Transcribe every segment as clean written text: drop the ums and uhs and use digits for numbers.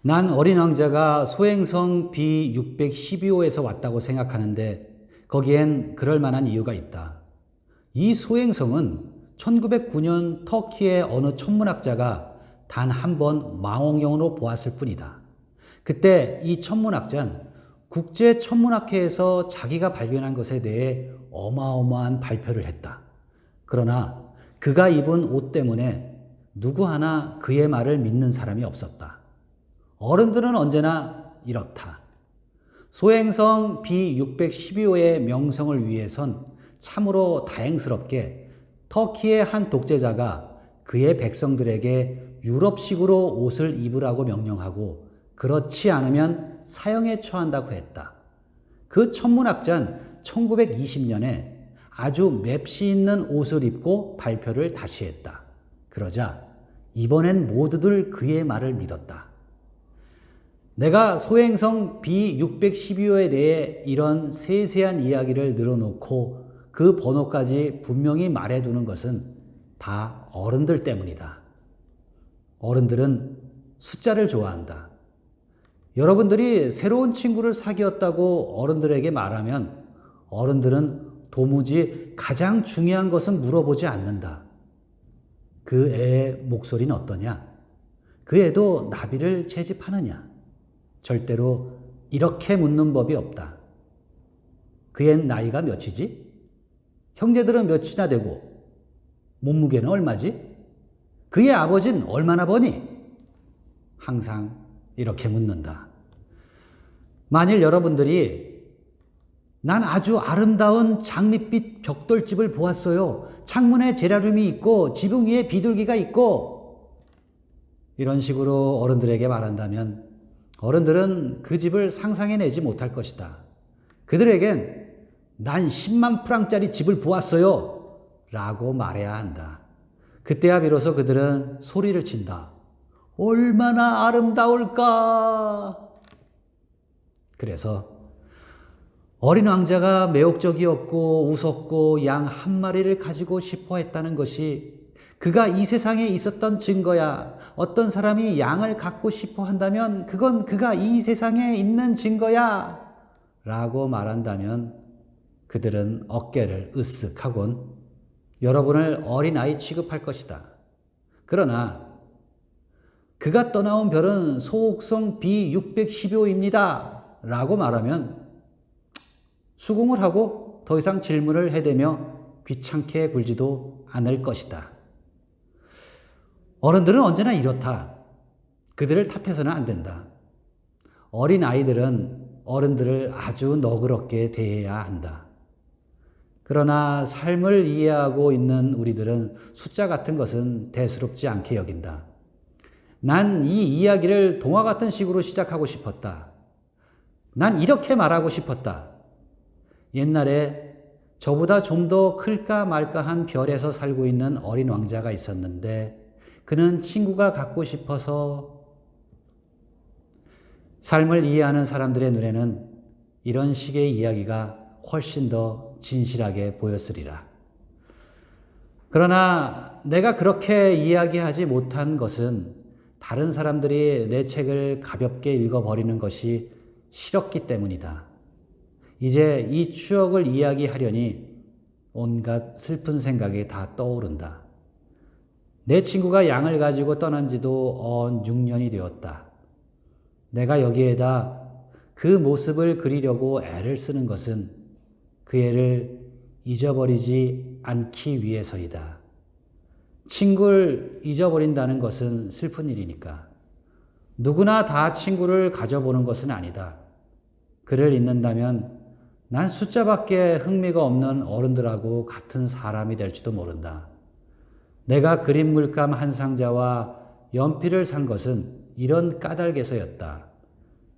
난 어린 왕자가 소행성 B612호에서 왔다고 생각하는데 거기엔 그럴 만한 이유가 있다. 이 소행성은 1909년 터키의 어느 천문학자가 단 한 번 망원경으로 보았을 뿐이다. 그때 이 천문학자는 국제천문학회에서 자기가 발견한 것에 대해 어마어마한 발표를 했다. 그러나 그가 입은 옷 때문에 누구 하나 그의 말을 믿는 사람이 없었다. 어른들은 언제나 이렇다. 소행성 B612호의 명성을 위해선 참으로 다행스럽게 터키의 한 독재자가 그의 백성들에게 유럽식으로 옷을 입으라고 명령하고 그렇지 않으면 사형에 처한다고 했다. 그 천문학자는 1920년에 아주 맵시 있는 옷을 입고 발표를 다시 했다. 그러자 이번엔 모두들 그의 말을 믿었다. 내가 소행성 B612호에 대해 이런 세세한 이야기를 늘어놓고 그 번호까지 분명히 말해두는 것은 다 어른들 때문이다. 어른들은 숫자를 좋아한다. 여러분들이 새로운 친구를 사귀었다고 어른들에게 말하면 어른들은 도무지 가장 중요한 것은 물어보지 않는다. 그 애의 목소리는 어떠냐? 그 애도 나비를 채집하느냐? 절대로 이렇게 묻는 법이 없다. 그 앤 나이가 몇이지? 형제들은 몇이나 되고 몸무게는 얼마지? 그의 아버지는 얼마나 버니? 항상 이렇게 묻는다. 만일 여러분들이 난 아주 아름다운 장밋빛 벽돌집을 보았어요. 창문에 제라늄이 있고 지붕 위에 비둘기가 있고 이런 식으로 어른들에게 말한다면 어른들은 그 집을 상상해내지 못할 것이다. 그들에겐 난 10만 프랑짜리 집을 보았어요 라고 말해야 한다. 그때야 비로소 그들은 소리를 친다. 얼마나 아름다울까. 그래서 어린 왕자가 매혹적이었고 웃었고 양 한 마리를 가지고 싶어 했다는 것이 그가 이 세상에 있었던 증거야. 어떤 사람이 양을 갖고 싶어 한다면 그건 그가 이 세상에 있는 증거야 라고 말한다면 그들은 어깨를 으쓱하곤 여러분을 어린아이 취급할 것이다. 그러나 그가 떠나온 별은 소옥성 B612호입니다 라고 말하면 수긍을 하고 더 이상 질문을 해대며 귀찮게 굴지도 않을 것이다. 어른들은 언제나 이렇다. 그들을 탓해서는 안 된다. 어린 아이들은 어른들을 아주 너그럽게 대해야 한다. 그러나 삶을 이해하고 있는 우리들은 숫자 같은 것은 대수롭지 않게 여긴다. 난 이 이야기를 동화 같은 식으로 시작하고 싶었다. 난 이렇게 말하고 싶었다. 옛날에 저보다 좀 더 클까 말까한 별에서 살고 있는 어린 왕자가 있었는데 그는 친구가 갖고 싶어서. 삶을 이해하는 사람들의 눈에는 이런 식의 이야기가 훨씬 더 진실하게 보였으리라. 그러나 내가 그렇게 이야기하지 못한 것은 다른 사람들이 내 책을 가볍게 읽어버리는 것이 싫었기 때문이다. 이제 이 추억을 이야기하려니 온갖 슬픈 생각이 다 떠오른다. 내 친구가 양을 가지고 떠난 지도 언 6년이 되었다. 내가 여기에다 그 모습을 그리려고 애를 쓰는 것은 그 애를 잊어버리지 않기 위해서이다. 친구를 잊어버린다는 것은 슬픈 일이니까. 누구나 다 친구를 가져보는 것은 아니다. 그를 잊는다면 난 숫자밖에 흥미가 없는 어른들하고 같은 사람이 될지도 모른다. 내가 그림 물감 한 상자와 연필을 산 것은 이런 까닭에서였다.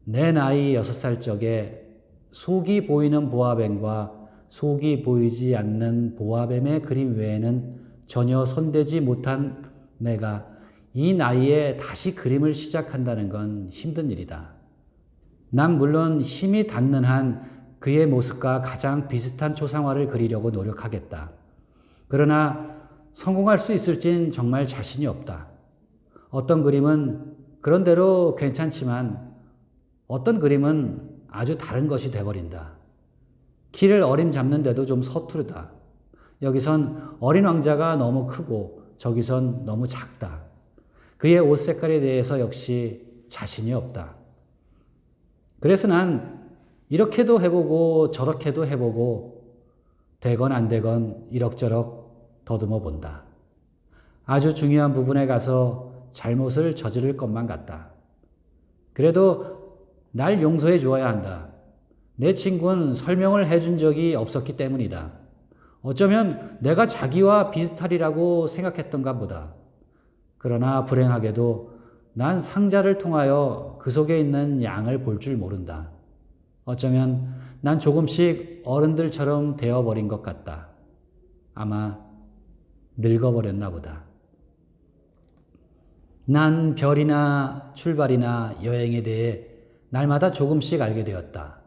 내 나이 6살 적에 속이 보이는 보아뱀과 속이 보이지 않는 보아뱀의 그림 외에는 전혀 손대지 못한 내가 이 나이에 다시 그림을 시작한다는 건 힘든 일이다. 난 물론 힘이 닿는 한 그의 모습과 가장 비슷한 초상화를 그리려고 노력하겠다. 그러나 성공할 수 있을진 정말 자신이 없다. 어떤 그림은 그런대로 괜찮지만 어떤 그림은 아주 다른 것이 돼버린다. 키를 어림잡는데도 좀 서투르다. 여기선 어린 왕자가 너무 크고 저기선 너무 작다. 그의 옷 색깔에 대해서 역시 자신이 없다. 그래서 난 이렇게도 해보고 저렇게도 해보고 되건 안 되건 이럭저럭 더듬어 본다. 아주 중요한 부분에 가서 잘못을 저지를 것만 같다. 그래도 날 용서해 주어야 한다. 내 친구는 설명을 해준 적이 없었기 때문이다. 어쩌면 내가 자기와 비슷하리라고 생각했던가 보다. 그러나 불행하게도 난 상자를 통하여 그 속에 있는 양을 볼 줄 모른다. 어쩌면 난 조금씩 어른들처럼 되어버린 것 같다. 아마 늙어버렸나 보다. 난 별이나 출발이나 여행에 대해 날마다 조금씩 알게 되었다.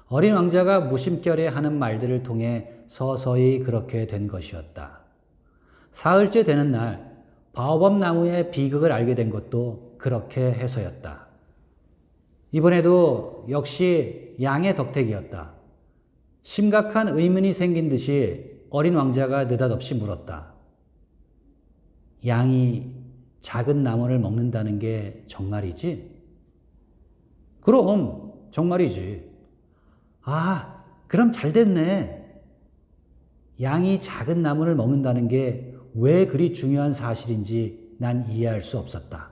어린 왕자가 무심결에 하는 말들을 통해 서서히 그렇게 된 것이었다. 사흘째 되는 날 바오밥 나무의 비극을 알게 된 것도 그렇게 해서였다. 이번에도 역시 양의 덕택이었다. 심각한 의문이 생긴 듯이 어린 왕자가 느닷없이 물었다. 양이 작은 나무를 먹는다는 게 정말이지? 그럼 정말이지. 아, 그럼 잘 됐네. 양이 작은 나무를 먹는다는 게 왜 그리 중요한 사실인지 난 이해할 수 없었다.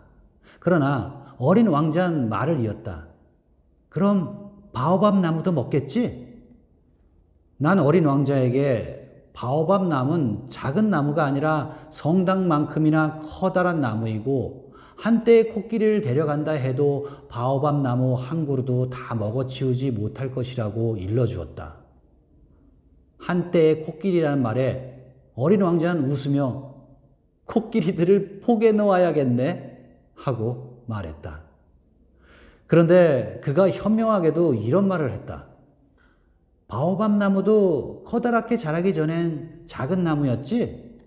그러나 어린 왕자는 말을 이었다. 그럼 바오밥 나무도 먹겠지? 난 어린 왕자에게 바오밥 나무는 작은 나무가 아니라 성당만큼이나 커다란 나무이고 한때의 코끼리를 데려간다 해도 바오밥 나무 한 그루도 다 먹어치우지 못할 것이라고 일러주었다. 한때의 코끼리라는 말에 어린 왕자는 웃으며 코끼리들을 폭에 넣어야겠네 하고 말했다. 그런데 그가 현명하게도 이런 말을 했다. 바오밥 나무도 커다랗게 자라기 전엔 작은 나무였지?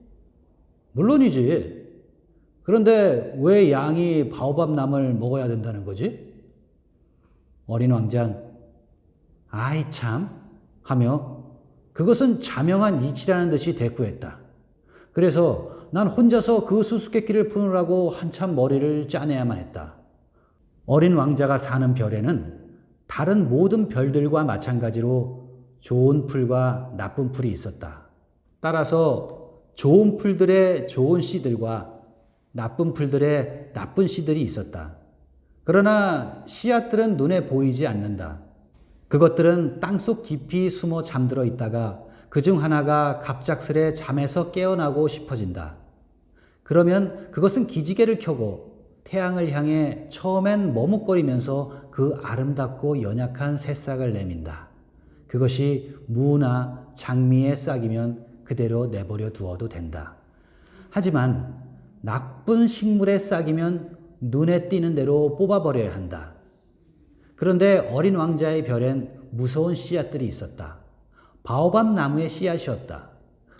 물론이지. 그런데 왜 양이 바오밥 나무를 먹어야 된다는 거지? 어린 왕자는 아이 참 하며 그것은 자명한 이치라는 듯이 대꾸했다. 그래서 난 혼자서 그 수수께끼를 푸느라고 한참 머리를 짜내야만 했다. 어린 왕자가 사는 별에는 다른 모든 별들과 마찬가지로 좋은 풀과 나쁜 풀이 있었다. 따라서 좋은 풀들의 좋은 씨들과 나쁜 풀들의 나쁜 씨들이 있었다. 그러나 씨앗들은 눈에 보이지 않는다. 그것들은 땅속 깊이 숨어 잠들어 있다가 그중 하나가 갑작스레 잠에서 깨어나고 싶어진다. 그러면 그것은 기지개를 켜고 태양을 향해 처음엔 머뭇거리면서 그 아름답고 연약한 새싹을 내민다. 그것이 무나 장미의 싹이면 그대로 내버려 두어도 된다. 하지만 나쁜 식물의 싹이면 눈에 띄는 대로 뽑아버려야 한다. 그런데 어린 왕자의 별엔 무서운 씨앗들이 있었다. 바오밥 나무의 씨앗이었다.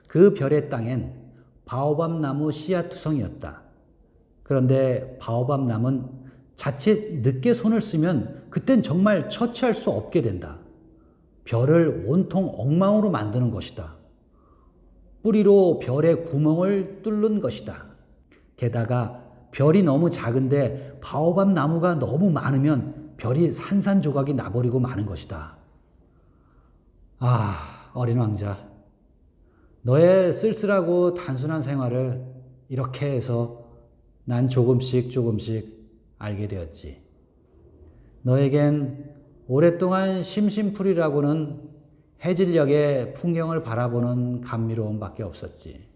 그 별의 땅엔 바오밥 나무 씨앗 투성이었다. 그런데 바오밥 나무는 자칫 늦게 손을 쓰면 그땐 정말 처치할 수 없게 된다. 별을 온통 엉망으로 만드는 것이다. 뿌리로 별의 구멍을 뚫는 것이다. 게다가 별이 너무 작은데 바오밥 나무가 너무 많으면 별이 산산조각이 나버리고 마는 것이다. 아, 어린 왕자. 너의 쓸쓸하고 단순한 생활을 이렇게 해서 난 조금씩 알게 되었지. 너에겐 오랫동안 심심풀이라고는 해질녘의 풍경을 바라보는 감미로움밖에 없었지.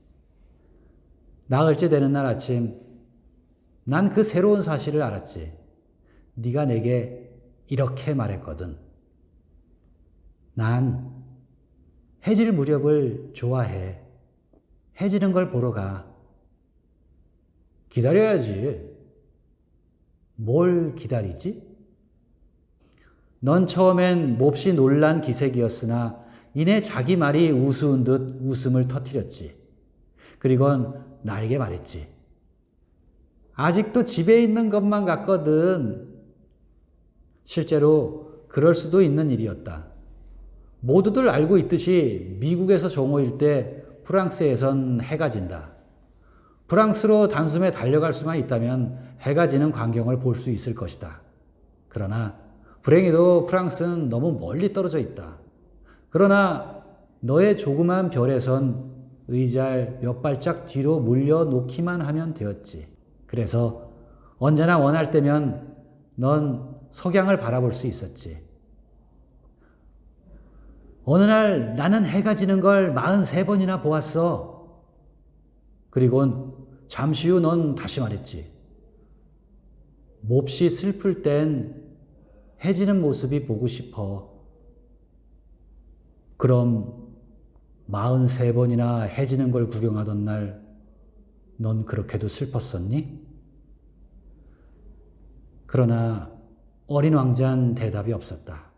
나흘째 되는 날 아침, 난 그 새로운 사실을 알았지. 네가 내게 이렇게 말했거든. 난 해질 무렵을 좋아해. 해지는 걸 보러 가. 기다려야지. 뭘 기다리지? 넌 처음엔 몹시 놀란 기색이었으나 이내 자기 말이 우스운 듯 웃음을 터뜨렸지. 그리곤 나에게 말했지. 아직도 집에 있는 것만 같거든. 실제로 그럴 수도 있는 일이었다. 모두들 알고 있듯이 미국에서 정오일 때 프랑스에선 해가 진다. 프랑스로 단숨에 달려갈 수만 있다면 해가 지는 광경을 볼 수 있을 것이다. 그러나 불행히도 프랑스는 너무 멀리 떨어져 있다. 그러나 너의 조그만 별에선 의자를 몇 발짝 뒤로 물려 놓기만 하면 되었지. 그래서 언제나 원할 때면 넌 석양을 바라볼 수 있었지. 어느 날 나는 해가 지는 걸 43번이나 보았어. 그리곤 잠시 후 넌 다시 말했지. 몹시 슬플 땐 해 지는 모습이 보고 싶어. 그럼 43번이나 해 지는 걸 구경하던 날 넌 그렇게도 슬펐었니? 그러나 어린 왕자는 대답이 없었다.